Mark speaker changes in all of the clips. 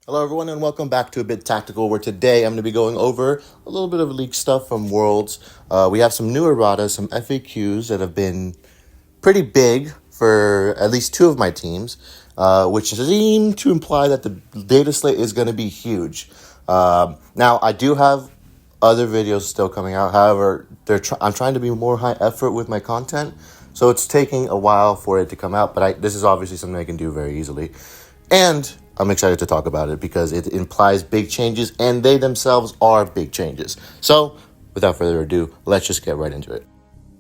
Speaker 1: Hello everyone and welcome back to A Bit Tactical, where today I'm going to be going over a little bit of leaked stuff from Worlds. We have some new errata, some FAQs that have been pretty big for at least two of my teams, which seem to imply that the data slate is going to be huge. Now, I do have other videos still coming out. However, I'm trying to be more high effort with my content, so it's taking a while for it to come out, but this is obviously something I can do very easily. And I'm excited to talk about it because it implies big changes, and they themselves are big changes. So, without further ado, let's just get right into it.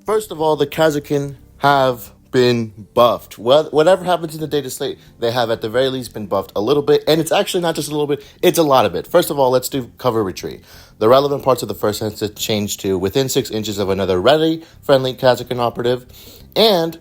Speaker 1: First of all, the KASRKIN have been buffed. Well, whatever happened to the data slate, they have at the very least been buffed a little bit, and it's actually not just a little bit, it's a lot of it. First of all, let's do cover retreat. The relevant parts of the first sentence changed to within 6 inches of another ready friendly KASRKIN operative, and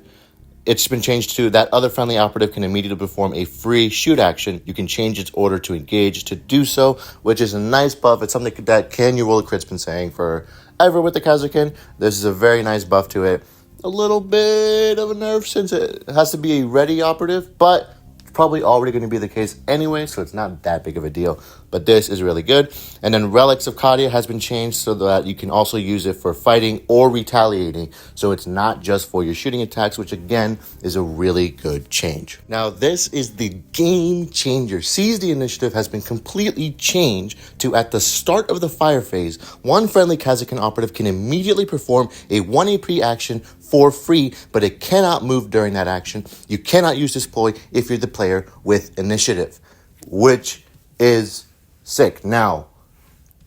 Speaker 1: it's been changed to that other friendly operative can immediately perform a free shoot action. You can change its order to engage to do so, which is a nice buff. It's something that Can You Roll a Crit's been saying forever with the KASRKIN. This is a very nice buff to it. A little bit of a nerf since it has to be a ready operative, but it's probably already going to be the case anyway, so it's not that big of a deal. But this is really good. And then Relics of Kadia has been changed so that you can also use it for fighting or retaliating. So it's not just for your shooting attacks, which again is a really good change. Now this is the game changer. Seize the Initiative has been completely changed to at the start of the fire phase, one friendly KASRKIN operative can immediately perform a 1 AP action for free, but it cannot move during that action. You cannot use Deploy if you're the player with Initiative, which is sick. Now,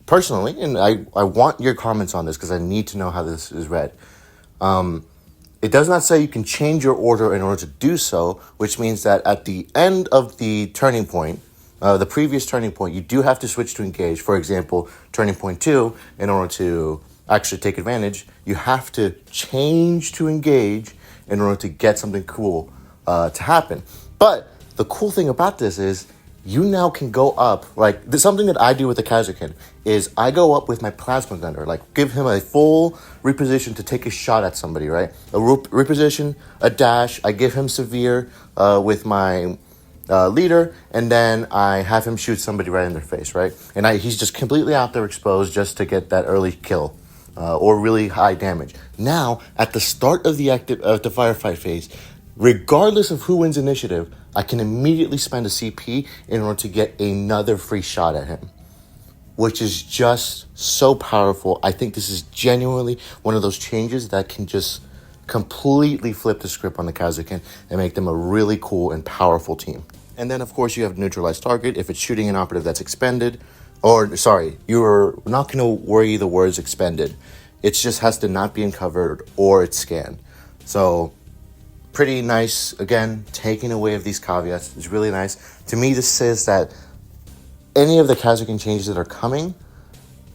Speaker 1: personally, and I want your comments on this because I need to know how this is read. It does not say you can change your order in order to do so, which means that at the end of the turning point, the previous turning point, you do have to switch to engage. For example, turning point 2, in order to actually take advantage, you have to change to engage in order to get something cool to happen. But the cool thing about this is you now can go up, like, something that I do with the KASRKIN is I go up with my Plasma Gunner, like, give him a full reposition to take a shot at somebody, right? A reposition, a dash, I give him Severe with my leader, and then I have him shoot somebody right in their face, right? And he's just completely out there exposed just to get that early kill or really high damage. Now, at the start of the firefight phase, regardless of who wins initiative, I can immediately spend a CP in order to get another free shot at him, which is just so powerful. I think this is genuinely one of those changes that can just completely flip the script on the KASRKIN and make them a really cool and powerful team. And then, of course, you have neutralized target if it's shooting an operative that's expended. Or, sorry, you're not going to worry the words expended. It just has to not be uncovered or it's scanned. So, pretty nice. Again, taking away of these caveats is really nice. To me, this says that any of the KASRKIN changes that are coming,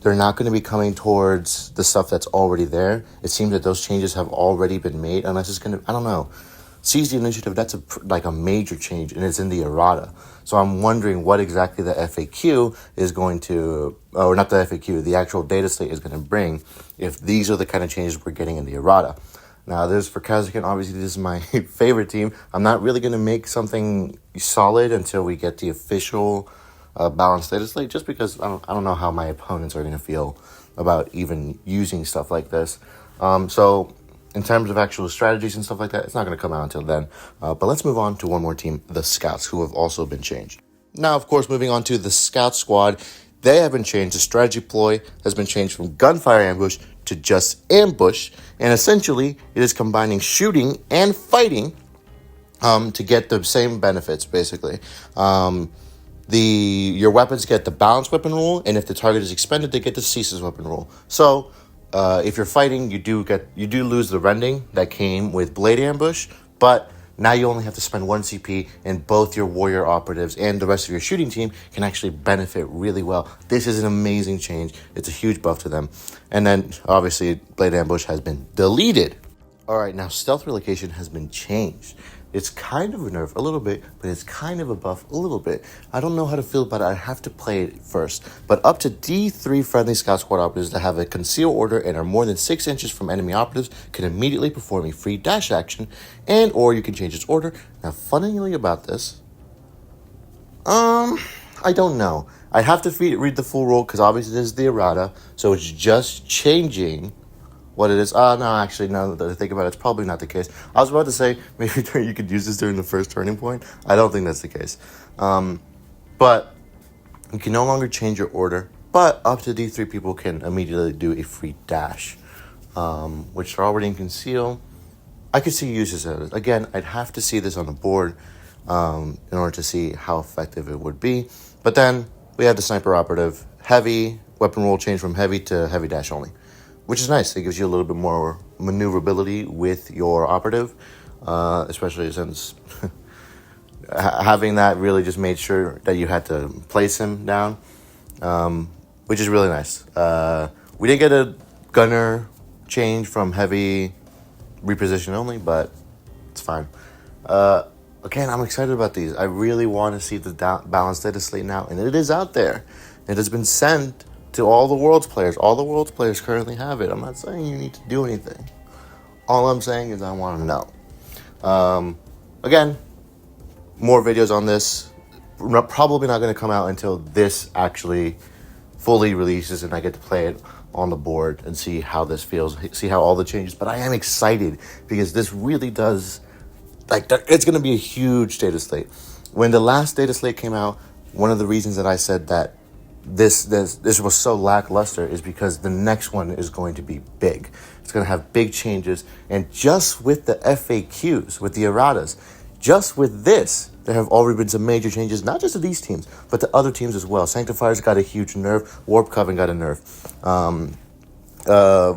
Speaker 1: they're not going to be coming towards the stuff that's already there. It seems that those changes have already been made, unless it's going to, I don't know. Seize the Initiative, that's a major change, and it's in the errata. So I'm wondering what exactly the FAQ is going to, or not the FAQ, the actual data slate is going to bring if these are the kind of changes we're getting in the errata. Now, there's for KASRKIN, obviously this is my favorite team. I'm not really going to make something solid until we get the official balanced data slate, just because I don't know how my opponents are going to feel about even using stuff like this. So in terms of actual strategies and stuff like that, it's not going to come out until then. But let's move on to one more team, the Scouts, who have also been changed. Now, of course, moving on to the Scout squad, they have been changed. The strategy ploy has been changed from gunfire ambush to just ambush. And essentially, it is combining shooting and fighting to get the same benefits, basically. Your weapons get the balanced weapon rule, and if the target is expended, they get the ceases weapon rule. So, if you're fighting, you do lose the rending that came with blade ambush, but now you only have to spend 1 CP, and both your warrior operatives and the rest of your shooting team can actually benefit really well. This is an amazing change. It's a huge buff to them. And then, obviously, blade ambush has been deleted. All right, now stealth relocation has been changed. It's kind of a nerf a little bit, but it's kind of a buff a little bit. I don't know how to feel about it. I have to play it first. But up to D3 friendly Scout Squad operatives that have a conceal order and are more than 6 inches from enemy operatives can immediately perform a free dash action, or you can change its order. Now, funnily about this, I don't know. I'd have to read the full rule because obviously this is the errata, so it's just changing what it is. No, actually, now that I think about it, it's probably not the case. I was about to say maybe you could use this during the first turning point. I don't think that's the case. But you can no longer change your order, but up to D3 people can immediately do a free dash, which are already in conceal. I could see uses of it. Again, I'd have to see this on the board in order to see how effective it would be. But then we had the sniper operative, heavy, weapon roll change from heavy to heavy dash only, which is nice. It gives you a little bit more maneuverability with your operative, especially since having that really just made sure that you had to place him down, which is really nice. We didn't get a gunner change from heavy reposition only, but it's fine. Again, I'm excited about these. I really want to see the balanced data slate now, and it is out there. It has been sent to all the Worlds players. All the Worlds players currently have it. I'm not saying you need to do anything. All I'm saying is I want to know. Again, more videos on this. Probably not going to come out until this actually fully releases and I get to play it on the board and see how this feels, see how all the changes. But I am excited because this really does, it's going to be a huge data slate. When the last data slate came out, one of the reasons that I said that this was so lackluster is because the next one is going to be big. It's going to have big changes. And just with the FAQs, with the erratas, just with this, there have already been some major changes, not just to these teams, but to other teams as well. Sanctifier's got a huge nerf. Warp Coven got a nerf.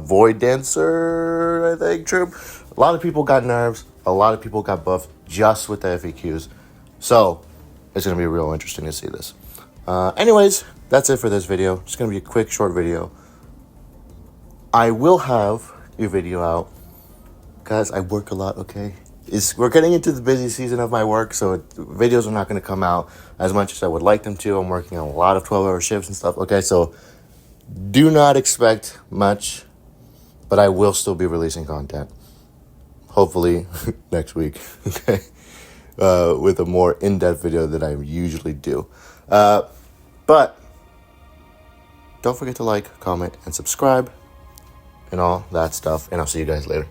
Speaker 1: Void Dancer, I think, Troop. A lot of people got nerfs. A lot of people got buffed just with the FAQs. So, it's going to be real interesting to see this. Anyways, that's it for this video. It's going to be a quick, short video. I will have a video out. Guys, I work a lot, okay? We're getting into the busy season of my work, so videos are not going to come out as much as I would like them to. I'm working on a lot of 12-hour shifts and stuff, okay? So do not expect much, but I will still be releasing content. Hopefully next week, okay? With a more in-depth video than I usually do. But don't forget to like, comment, and subscribe, and all that stuff. And I'll see you guys later.